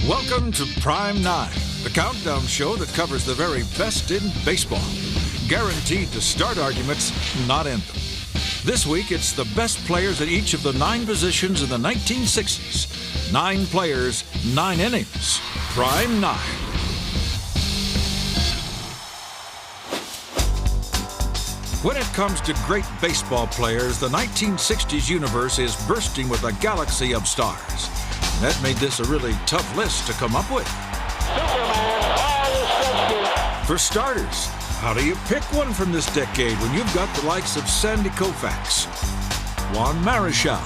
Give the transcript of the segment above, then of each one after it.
Welcome to Prime 9, the countdown show that covers the very best in baseball. Guaranteed to start arguments, not end them. This week, it's the best players at each of the 9 positions in the 1960s. 9 players, 9 innings. Prime 9. When it comes to great baseball players, the 1960s universe is bursting with a galaxy of stars. That made this a really tough list to come up with. For starters, how do you pick one from this decade when you've got the likes of Sandy Koufax, Juan Marichal,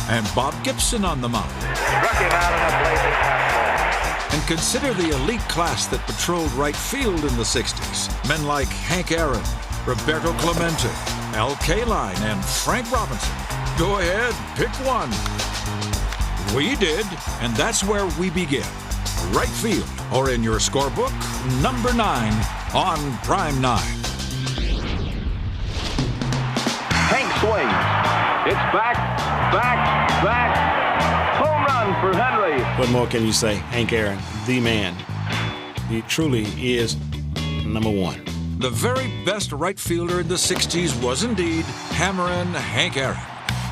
and Bob Gibson on the mound? Struck him out in a blazing fastball. And consider the elite class that patrolled right field in the 60s. Men like Hank Aaron, Roberto Clemente, Al Kaline, and Frank Robinson. Go ahead, pick one. We did, and that's where we begin. Right field, or in your scorebook, number 9 on Prime 9. Hank swings. It's back. Home run for Henry. What more can you say? Hank Aaron, the man. He truly is number 1. The very best right fielder in the 60s was indeed Hammerin' Hank Aaron.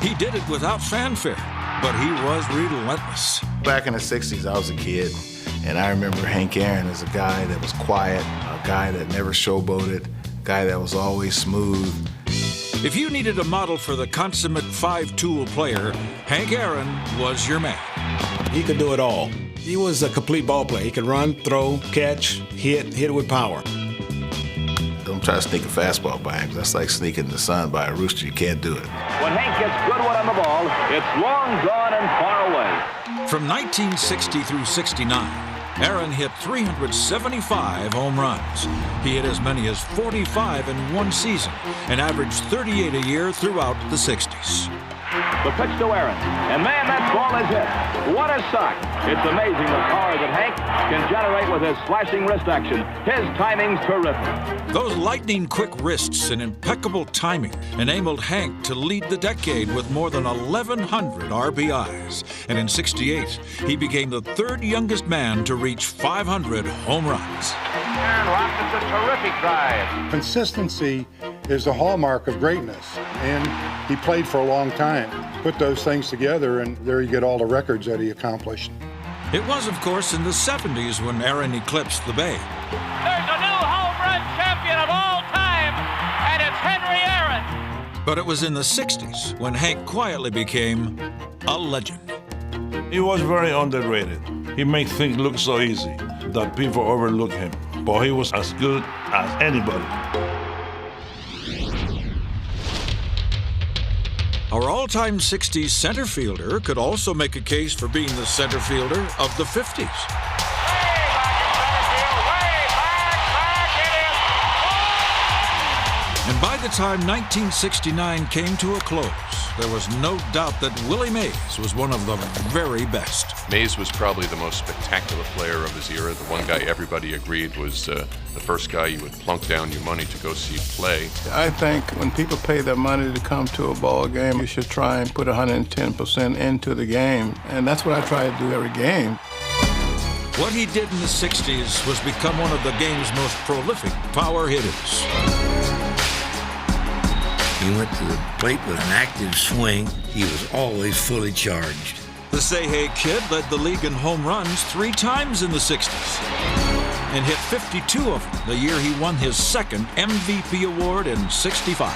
He did it without fanfare, but he was relentless. Back in the 60s, I was a kid, and I remember Hank Aaron as a guy that was quiet, a guy that never showboated, a guy that was always smooth. If you needed a model for the consummate 5-tool player, Hank Aaron was your man. He could do it all. He was a complete ball player. He could run, throw, catch, hit with power. Don't try to sneak a fastball by him. That's like sneaking the sun by a rooster. You can't do it. When Hank gets a good one on the ball, it's long gone and far away. From 1960 through 69, Aaron hit 375 home runs. He hit as many as 45 in one season and averaged 38 a year throughout the 60s. The pitch to Aaron, and man, that ball is hit. What a sock. It's amazing the power that Hank can generate with his slashing wrist action. His timing's terrific. Those lightning-quick wrists and impeccable timing enabled Hank to lead the decade with more than 1,100 RBIs. And in 68, he became the 3rd youngest man to reach 500 home runs. Aaron rockets a terrific drive. Consistency is the hallmark of greatness, and he played for a long time. Put those things together, and there you get all the records that he accomplished. It was, of course, in the 70s when Aaron eclipsed the Bay. There's a new home run champion of all time, and it's Henry Aaron. But it was in the 60s when Hank quietly became a legend. He was very underrated. He made things look so easy that people overlook him. But he was as good as anybody. Our all-time 60s center fielder could also make a case for being the center fielder of the 50s. And by the time 1969 came to a close, there was no doubt that Willie Mays was one of the very best. Mays was probably the most spectacular player of his era. The one guy everybody agreed was the first guy you would plunk down your money to go see play. I think when people pay their money to come to a ball game, you should try and put 110% into the game. And that's what I try to do every game. What he did in the 60s was become one of the game's most prolific power hitters. He went to the plate with an active swing. He was always fully charged. The Say Hey Kid led the league in home runs 3 times in the 60s and hit 52 of them the year he won his 2nd MVP award in 65.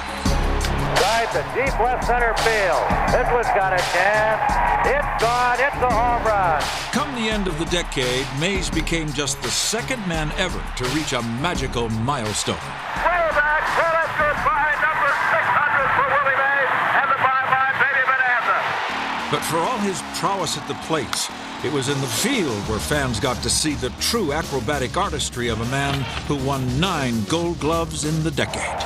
Drive to deep left center field. This one's got a chance. It's gone. It's a home run. Come the end of the decade, Mays became just the 2nd man ever to reach a magical milestone. Way back. Well, that's goodbye. Number 600 for Willie Mays and the bye-bye baby bonanza. But for all his prowess at the plate, it was in the field where fans got to see the true acrobatic artistry of a man who won 9 Gold Gloves in the decade.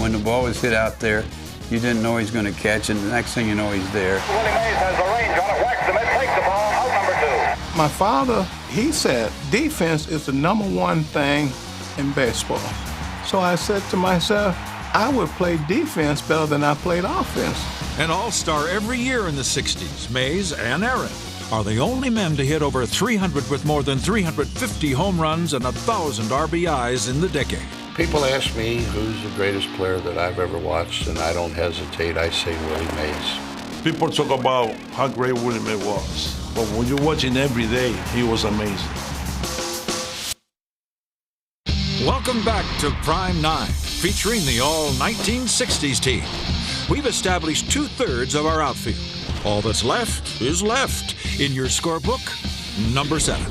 When the ball was hit out there, you didn't know he was going to catch, and the next thing you know, he's there. Willie Mays has the range on it, whacks him, it takes the ball, out number 2. My father, he said, defense is the number 1 thing in baseball. So I said to myself, I would play defense better than I played offense. An all-star every year in the 60s, Mays and Aaron are the only men to hit over 300 with more than 350 home runs and 1,000 RBIs in the decade. People ask me who's the greatest player that I've ever watched, and I don't hesitate. I say Willie Mays. People talk about how great Willie Mays was, but when you watch him every day, he was amazing. Welcome back to Prime 9, featuring the all-1960s team. We've established 2/3 of our outfield. All that's left is left in your scorebook, number 7.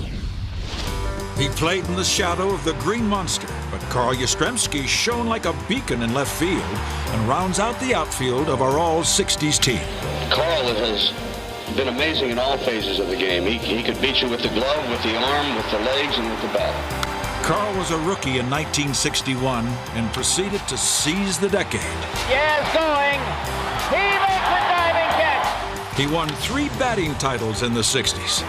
He played in the shadow of the Green Monster, but Carl Yastrzemski shone like a beacon in left field and rounds out the outfield of our all-60s team. Carl has been amazing in all phases of the game. He could beat you with the glove, with the arm, with the legs, and with the bat. Carl was a rookie in 1961 and proceeded to seize the decade. Yes, going. He makes a diving catch. He won 3 batting titles in the 60s.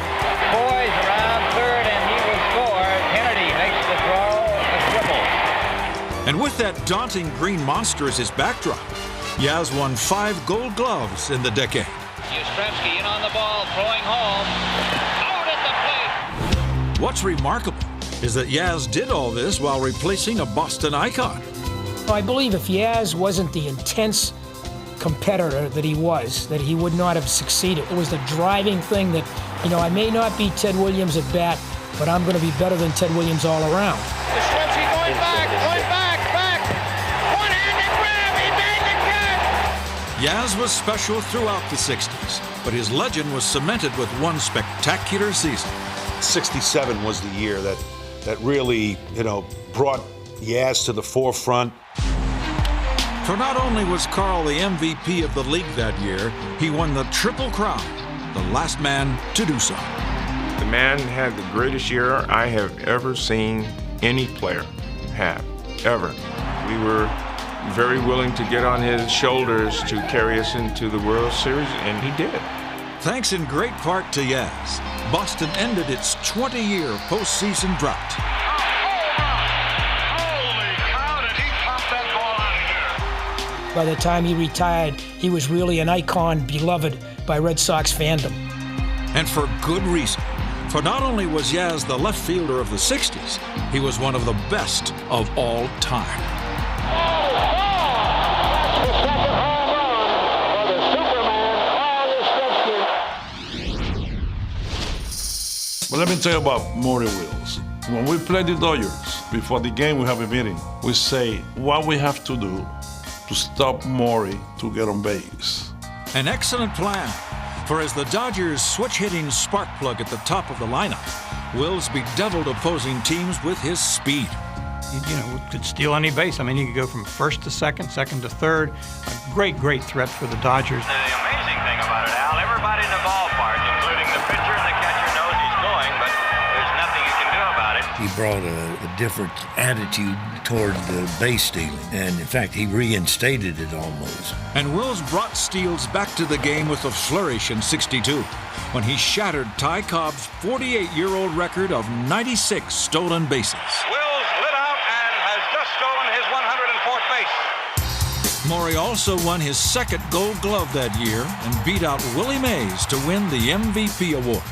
Boys around third, and he will score. Kennedy makes the throw, a triple. And with that daunting Green Monster as his backdrop, Yaz won 5 Gold Gloves in the decade. Yastrzemski in on the ball, throwing home. Out at the plate. What's remarkable is that Yaz did all this while replacing a Boston icon. I believe if Yaz wasn't the intense competitor that he was, that he would not have succeeded. It was the driving thing that, I may not be Ted Williams at bat, but I'm going to be better than Ted Williams all around. Yastrzemski going back. One-handed grab, he made the catch. Yaz was special throughout the 60s, but his legend was cemented with one spectacular season. 67 was the year that really, brought Yaz to the forefront. For not only was Carl the MVP of the league that year, he won the Triple Crown, the last man to do so. The man had the greatest year I have ever seen any player have, ever. We were very willing to get on his shoulders to carry us into the World Series, and he did. Thanks in great part to Yaz, Boston ended its 20-year postseason drought. Holy cow, did he pump that ball out of here. By the time he retired, he was really an icon beloved by Red Sox fandom. And for good reason. For not only was Yaz the left fielder of the 60s, he was one of the best of all time. But let me tell you about Maury Wills. When we play the Dodgers, before the game we have a meeting. We say what we have to do to stop Maury to get on base. An excellent plan, for as the Dodgers switch-hitting spark plug at the top of the lineup, Wills bedeviled opposing teams with his speed. Could steal any base. I mean, he could go from first to second, second to third. A great threat for the Dodgers. The amazing thing about it, Al, everybody in the ballpark, including the pitcher and the catcher, knows he's going, but there's nothing you can do about it. He brought a different attitude toward the base stealing, and in fact, he reinstated it almost. And Wills brought steals back to the game with a flourish in '62, when he shattered Ty Cobb's 48-year-old record of 96 stolen bases. Wills lit out and has just stolen his 104th base. Maury also won his 2nd Gold Glove that year and beat out Willie Mays to win the MVP award.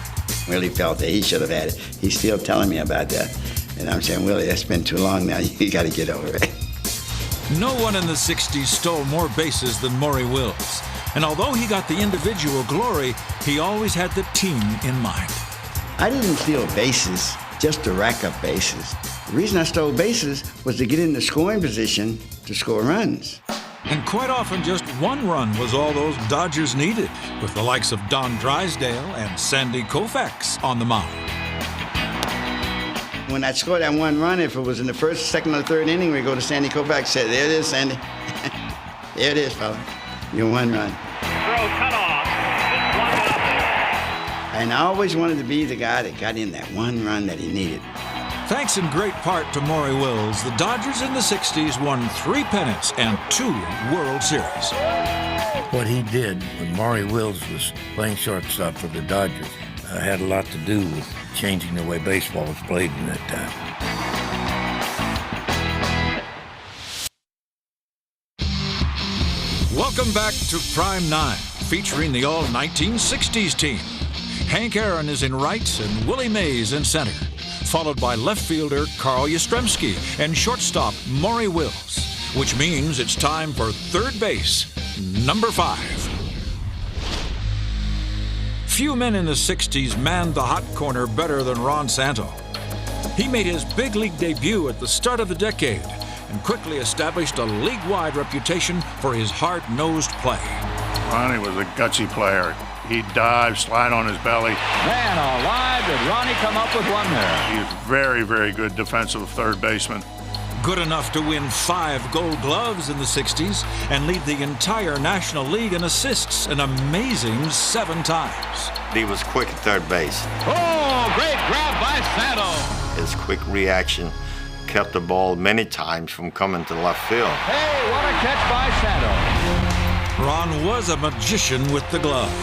Willie felt that he should have had it. He's still telling me about that. And I'm saying, Willie, that's been too long now. You got to get over it. No one in the 60s stole more bases than Maury Wills. And although he got the individual glory, he always had the team in mind. I didn't steal bases just to rack up bases. The reason I stole bases was to get in the scoring position to score runs. And quite often, just one run was all those Dodgers needed, with the likes of Don Drysdale and Sandy Koufax on the mound. When I scored that one run, if it was in the first, second, or third inning, we go to Sandy Koufax and say, there it is, Sandy. There it is, fella. Your one run. Throw cut off. And I always wanted to be the guy that got in that one run that he needed. Thanks in great part to Maury Wills, the Dodgers in the 60s won 3 pennants and 2 World Series. What he did when Maury Wills was playing shortstop for the Dodgers had a lot to do with changing the way baseball was played in that time. Welcome back to Prime 9, featuring the all-1960s team. Hank Aaron is in right and Willie Mays in center, followed by left fielder Carl Yastrzemski and shortstop Maury Wills, which means it's time for third base, number 5. Few men in the 60s manned the hot corner better than Ron Santo. He made his big league debut at the start of the decade and quickly established a league-wide reputation for his hard-nosed play. Ronnie was a gutsy player. He'd dive, slide on his belly. Man alive, did Ronnie come up with one there. He was very, very good defensive third baseman. Good enough to win 5 Gold Gloves in the 60s and lead the entire National League in assists an amazing 7 times. He was quick at third base. Oh, great grab by Santo. His quick reaction kept the ball many times from coming to left field. Hey, what a catch by Santo. Ron was a magician with the glove.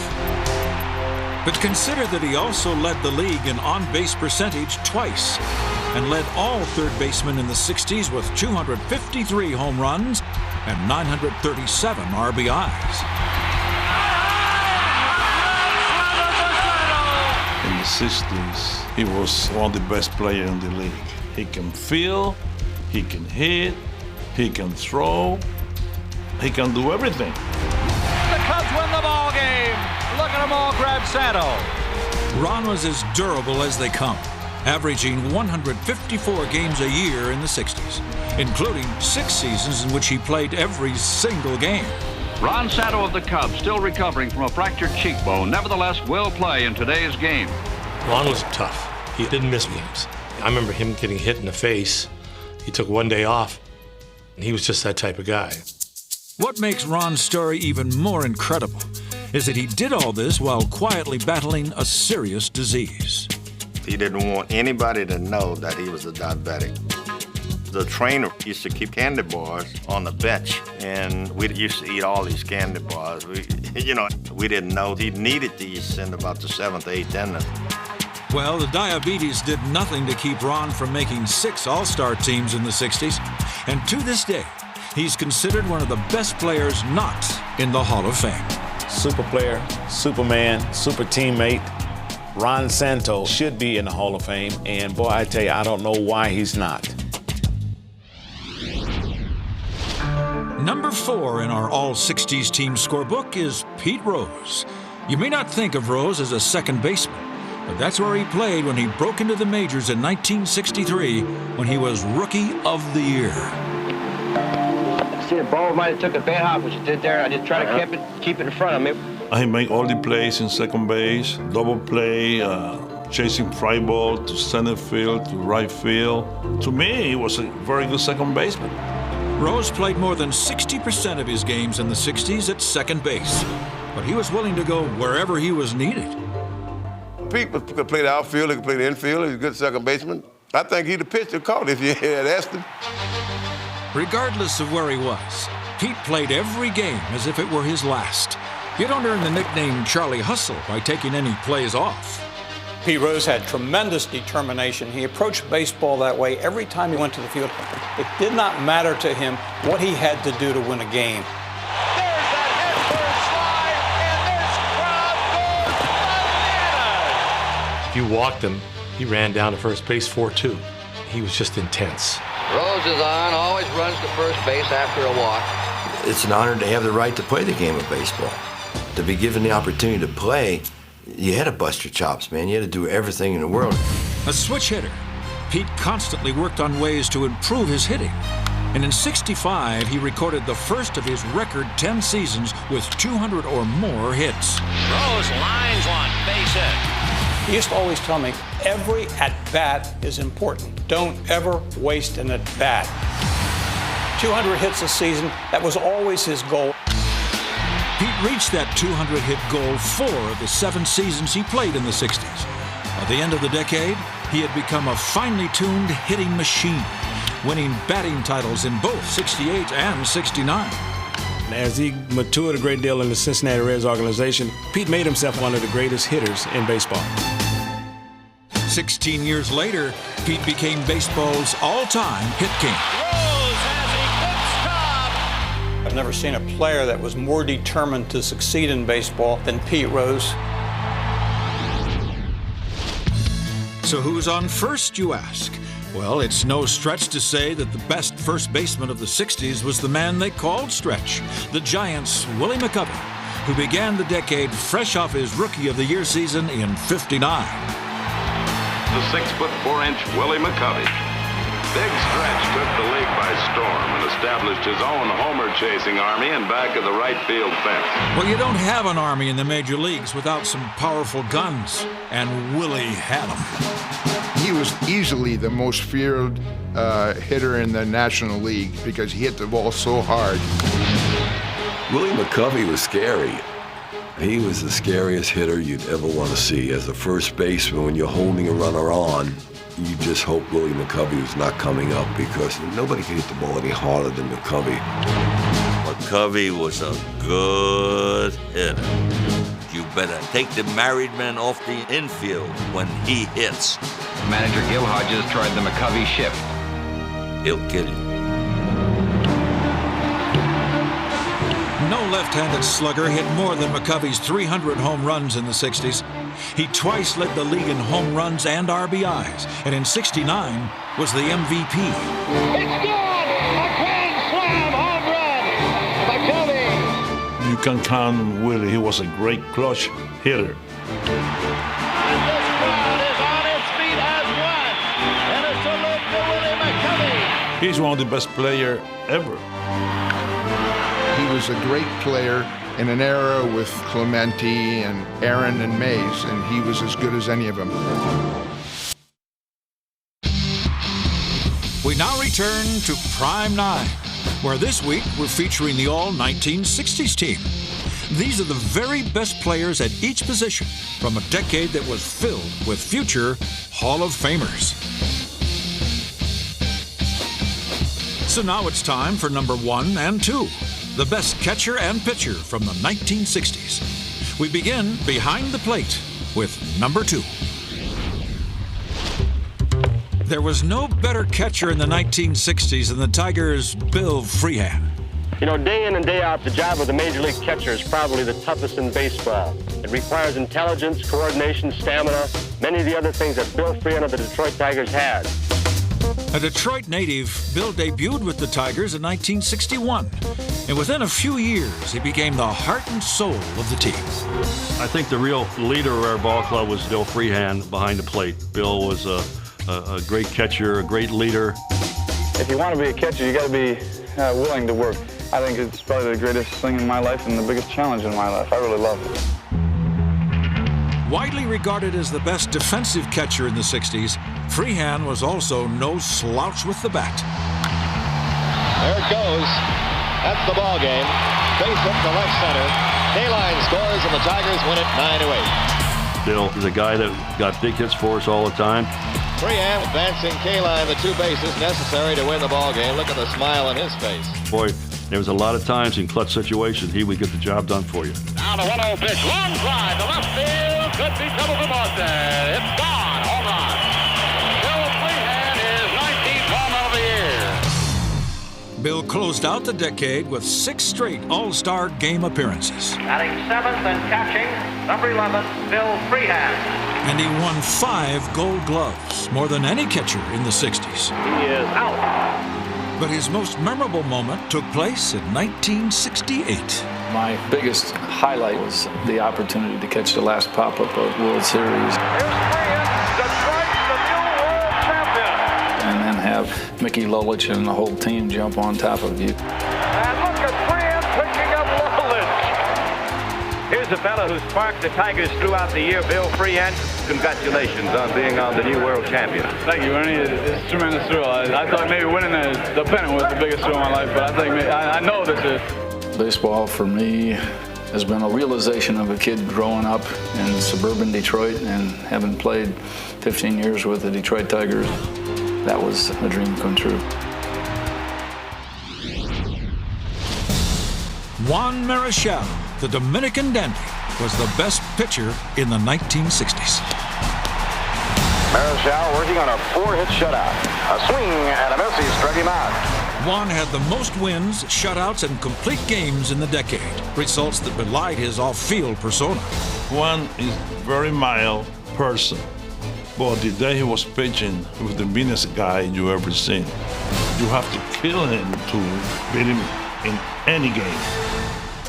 But consider that he also led the league in on-base percentage twice and led all third basemen in the 60s with 253 home runs and 937 RBIs. In the 60s, he was one of the best players in the league. He can field, he can hit, he can throw, he can do everything. The Cubs win the ball game. Look at them all grab Santo. Ron was as durable as they come, averaging 154 games a year in the 60s, including 6 seasons in which he played every single game. Ron Santo of the Cubs, still recovering from a fractured cheekbone, nevertheless will play in today's game. Ron was tough. He didn't miss games. I remember him getting hit in the face. He took one day off, and he was just that type of guy. What makes Ron's story even more incredible is that he did all this while quietly battling a serious disease. He didn't want anybody to know that he was a diabetic. The trainer used to keep candy bars on the bench, and we used to eat all these candy bars. We didn't know he needed these in about the 7th, 8th inning. Well, the diabetes did nothing to keep Ron from making 6 All-Star teams in the 60s, and to this day, he's considered one of the best players not in the Hall of Fame. Super player, Superman, super teammate. Ron Santo should be in the Hall of Fame, and boy, I tell you, I don't know why he's not. Number 4 in our All-60s team scorebook is Pete Rose. You may not think of Rose as a second baseman, but that's where he played when he broke into the majors in 1963 when he was Rookie of the Year. See, the ball might have took a bad hop, which it did there. I just try to keep it in front of me. I make all the plays in second base, double play, chasing fly ball to center field, to right field. To me, he was a very good second baseman. Rose played more than 60% of his games in the 60s at second base, but he was willing to go wherever he was needed. Pete could play the outfield, he could play the infield, he's a good second baseman. I think he'd have pitched or caught if you had asked him. Regardless of where he was, Pete played every game as if it were his last. You don't earn the nickname Charlie Hustle by taking any plays off. Pete Rose had tremendous determination. He approached baseball that way every time he went to the field. It did not matter to him what he had to do to win a game. There's that headfirst slide, and this crowd goes bananas. If you walked him, he ran down to first base 4-2. He was just intense. Rose is on, always runs to first base after a walk. It's an honor to have the right to play the game of baseball. To be given the opportunity to play, you had to bust your chops, man. You had to do everything in the world. A switch hitter, Pete constantly worked on ways to improve his hitting. And in '65, he recorded the first of his record 10 seasons with 200 or more hits. Rose lines one, base hit. He used to always tell me, every at-bat is important. Don't ever waste an at-bat. 200 hits a season, that was always his goal. Pete reached that 200-hit goal 4 of the 7 seasons he played in the 60s. By the end of the decade, he had become a finely tuned hitting machine, winning batting titles in both '68 and '69. As he matured a great deal in the Cincinnati Reds organization, Pete made himself one of the greatest hitters in baseball. 16 years later, Pete became baseball's all-time hit king. Rose has a good stop. I've never seen a player that was more determined to succeed in baseball than Pete Rose. So who's on first, you ask? Well, it's no stretch to say that the best first baseman of the 60s was the man they called Stretch, the Giants' Willie McCovey, who began the decade fresh off his Rookie of the Year season in '59. The 6'4" Willie McCovey. Big Stretch took the league by storm and established his own homer-chasing army in back of the right field fence. Well, you don't have an army in the major leagues without some powerful guns, and Willie had them. He was easily the most feared hitter in the National League because he hit the ball so hard. Willie McCovey was scary. He was the scariest hitter you'd ever want to see. As a first baseman, when you're holding a runner on, you just hope Willie McCovey was not coming up because nobody could hit the ball any harder than McCovey. McCovey was a good hitter. You better take the married man off the infield when he hits. Manager Gil Hodges tried the McCovey shift. He'll kill you. No left-handed slugger hit more than McCovey's 300 home runs in the 60s. He twice led the league in home runs and RBIs, and in '69 was the MVP. It's good! A grand slam home run! McCovey! You can count on Willie. He was a great clutch hitter. And this crowd is on its feet as one. And a salute to Willie McCovey. He's one of the best players ever. He was a great player in an era with Clemente and Aaron and Mays, and he was as good as any of them. We now return to Prime 9, where this week we're featuring the all-1960s team. These are the very best players at each position from a decade that was filled with future Hall of Famers. So now it's time for number 1 and 2. The best catcher and pitcher from the 1960s. We begin behind the plate with number 2. There was no better catcher in the 1960s than the Tigers' Bill Freehan. You know, day in and day out, the job of the major league catcher is probably the toughest in baseball. It requires intelligence, coordination, stamina, many of the other things that Bill Freehan of the Detroit Tigers had. A Detroit native, Bill debuted with the Tigers in 1961. And within a few years, he became the heart and soul of the team. I think the real leader of our ball club was Bill Freehan behind the plate. Bill was a great catcher, a great leader. If you want to be a catcher, you got to be willing to work. I think it's probably the greatest thing in my life and the biggest challenge in my life. I really love it. Widely regarded as the best defensive catcher in the 60s, Freehan was also no slouch with the bat. There it goes. That's the ball game. Base hit to left center. K-Line scores and the Tigers win it 9-8. Bill is a guy that got big hits for us all the time. Freehan advancing K-Line the 2 bases necessary to win the ball game. Look at the smile on his face. Boy, there was a lot of times in clutch situations he would get the job done for you. Now the 1-0 pitch. Long fly to left field. Could be trouble for Boston. It's gone. Home run. Bill Freehan is 19th home run of the year. Bill closed out the decade with 6 straight All-Star game appearances. Batting 7th and catching, number 11, Bill Freehan. And he won 5 Gold Gloves, more than any catcher in the 60s. He is out. But his most memorable moment took place in 1968. My biggest highlight was the opportunity to catch the last pop-up of World Series. Here's Freehan, Detroit, the new world champion. And then have Mickey Lulich and the whole team jump on top of you. And look at Freehan picking up Lulich. Here's a fellow who sparked the Tigers throughout the year, Bill Freehan. Congratulations on being on the new world champion. Thank you, Ernie. It's a tremendous thrill. I thought maybe winning the pennant was the biggest thrill of my life, but I know this is. Baseball for me has been a realization of a kid growing up in suburban Detroit and having played 15 years with the Detroit Tigers. That was a dream come true. Juan Marichal, the Dominican dandy, was the best pitcher in the 1960s. Marichal working on a 4-hit shutout. A swing and a miss. He struck him out. Juan had the most wins, shutouts, and complete games in the decade, results that belied his off-field persona. Juan is a very mild person. But the day he was pitching, he was the meanest guy you ever seen. You have to kill him to beat him in any game.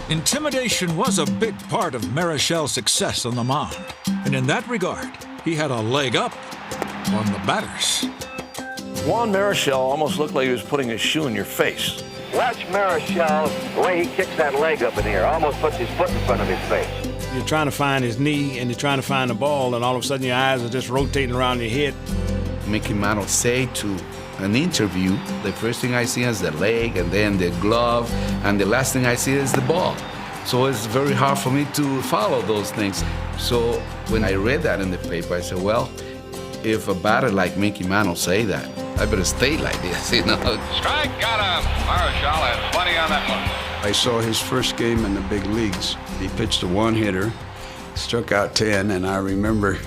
Intimidation was a big part of Marichel's success on the mound. And in that regard, he had a leg up on the batters. Juan Marichal almost looked like he was putting a shoe in your face. Watch Marichal, the way he kicks that leg up in the air, almost puts his foot in front of his face. You're trying to find his knee and you're trying to find the ball, and all of a sudden your eyes are just rotating around your head. Mickey Mantle say to an interview, the first thing I see is the leg and then the glove, and the last thing I see is the ball. So it's very hard for me to follow those things. So when I read that in the paper, I said, well, if a batter like Mickey Mantle say that, I better stay like this, you know. Strike, got him. Marichal had plenty on that one. I saw his first game in the big leagues. He pitched a one-hitter, struck out 10, and I remember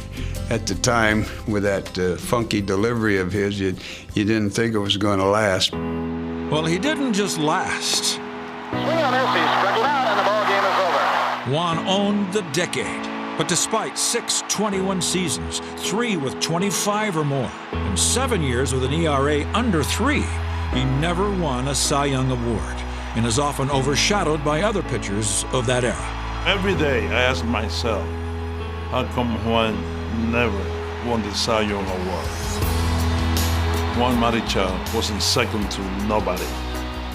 at the time with that funky delivery of his, you didn't think it was going to last. Well, he didn't just last. Swing on this, he struggled out, and the ball game is over. Juan owned the decade. But despite 6 21 seasons, 3 with 25 or more, and 7 years with an ERA under 3, he never won a Cy Young Award and is often overshadowed by other pitchers of that era. Every day I ask myself, how come Juan never won the Cy Young Award? Juan Marichal wasn't second to nobody.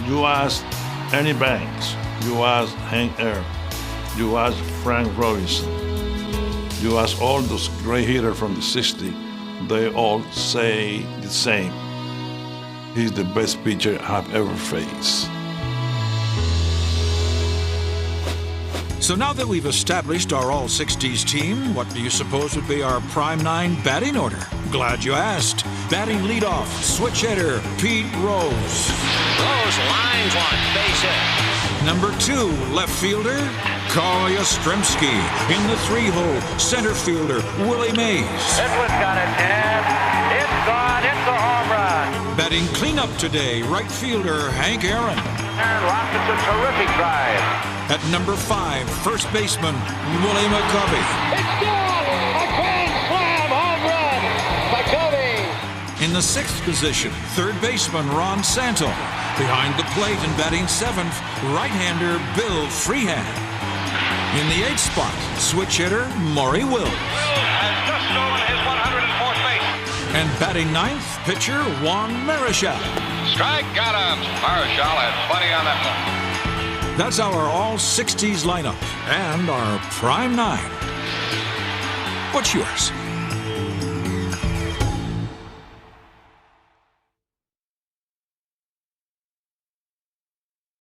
You ask Ernie Banks, you ask Hank Aaron, you ask Frank Robinson, you ask all those great hitters from the 60s, they all say the same. He's the best pitcher I've ever faced. So now that we've established our all-60s team, what do you suppose would be our prime 9 batting order? Glad you asked. Batting leadoff, switch hitter, Pete Rose. Rose lines one, base hit. Number 2, left fielder, Carl Yastrzemski. In the 3-hole, center fielder, Willie Mays. This one's got it, and it's gone. It's a home run. Batting cleanup today, right fielder, Hank Aaron. And Rockets a terrific drive. At number 5, first baseman, Willie McCovey. It's gone. A grand slam home run. McCovey. In the 6th position, third baseman, Ron Santo. Behind the plate and batting 7th, right-hander Bill Freehand. In the 8th spot, switch hitter, Maury Wills. Wills has just stolen his 104th base. And batting 9th, pitcher Juan Marichal. Strike, got him. Marichal had plenty on that one. That's our all-60s lineup and our prime 9. What's yours?